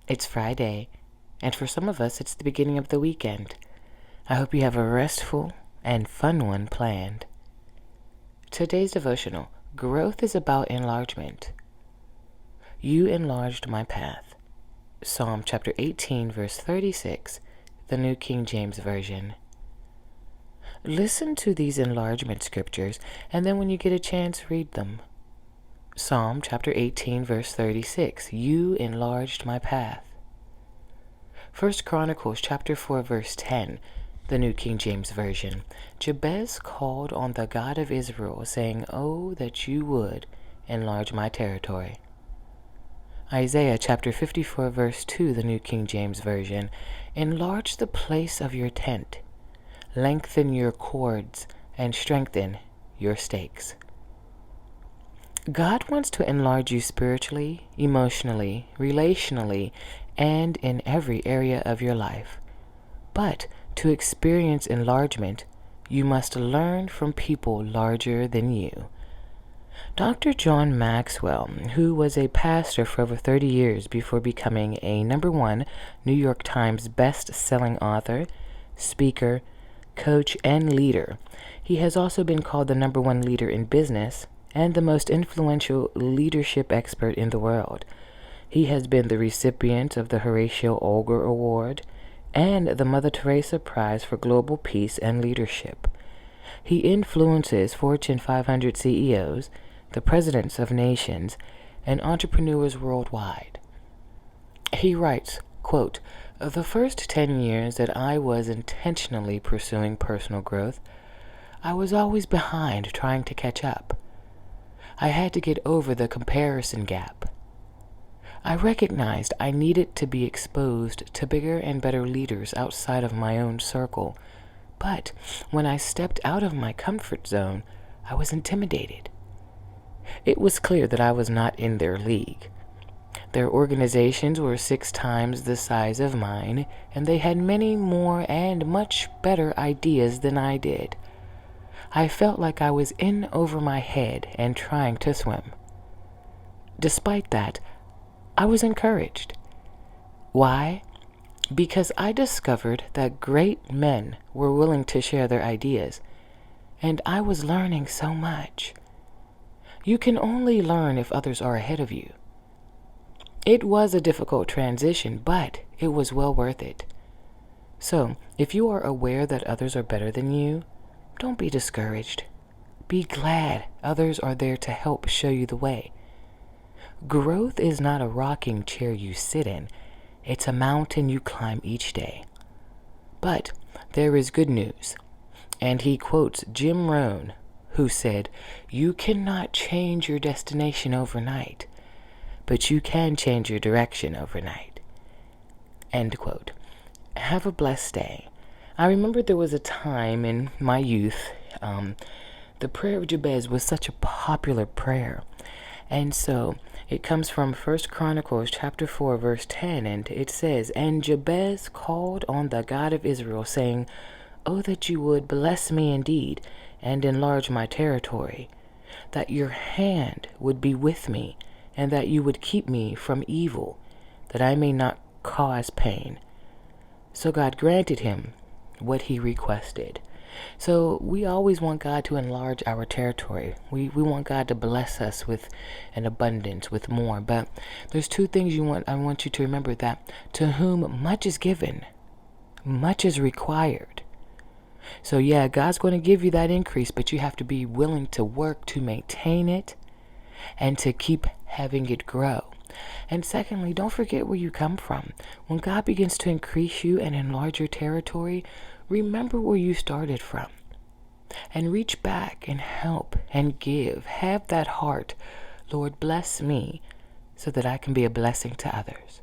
It's Friday, and for some of us, it's the beginning of the weekend. I hope you have a restful and fun one planned. Today's devotional, Growth is about enlargement. You enlarged my path. Psalm chapter 18, verse 36, the New King James Version. Listen to these enlargement scriptures, and then when you get a chance, read them. Psalm chapter 18, verse 36, You enlarged my path. 1 Chronicles chapter 4, verse 10, the New King James Version. Jabez called on the God of Israel, saying, Oh, that you would enlarge my territory. Isaiah chapter 54, verse 2, the New King James Version. Enlarge the place of your tent, lengthen your cords, and strengthen your stakes. God wants to enlarge you spiritually, emotionally, relationally, and in every area of your life. But to experience enlargement, you must learn from people larger than you. Dr. John Maxwell, who was a pastor for over 30 years before becoming a #1 New York Times best-selling author, speaker, coach, and leader, he has also been called the #1 leader in business and the most influential leadership expert in the world. He has been the recipient of the Horatio Alger Award and the Mother Teresa Prize for Global Peace and Leadership. He influences Fortune 500 CEOs, the presidents of nations, and entrepreneurs worldwide. He writes, quote, The first 10 years that I was intentionally pursuing personal growth, I was always behind trying to catch up. I had to get over the comparison gap. I recognized I needed to be exposed to bigger and better leaders outside of my own circle, but when I stepped out of my comfort zone, I was intimidated. It was clear that I was not in their league. Their organizations were 6 times the size of mine, and they had many more and much better ideas than I did. I felt like I was in over my head and trying to swim. Despite that, I was encouraged. Why? Because I discovered that great men were willing to share their ideas, and I was learning so much. You can only learn if others are ahead of you. It was a difficult transition, but it was well worth it. So, if you are aware that others are better than you, don't be discouraged. Be glad others are there to help show you the way. Growth is not a rocking chair you sit in. It's a mountain you climb each day. But there is good news. And he quotes Jim Rohn, who said, You cannot change your destination overnight, but you can change your direction overnight. End quote. Have a blessed day. I remember there was a time in my youth, the prayer of Jabez was such a popular prayer. And so it comes from 1 Chronicles chapter 4, verse 10, and it says, And Jabez called on the God of Israel, saying, Oh, that you would bless me indeed, and enlarge my territory, that your hand would be with me, and that you would keep me from evil, that I may not cause pain. So God granted him what he requested. So we always want God to enlarge our territory. We want God to bless us with an abundance, with more. But there's 2 things I want you to remember, that to whom much is given, much is required. So yeah, God's going to give you that increase, but you have to be willing to work to maintain it and to keep having it grow. And secondly, don't forget where you come from. When God begins to increase you and enlarge your territory, remember where you started from. And reach back and help and give. Have that heart. Lord, bless me so that I can be a blessing to others.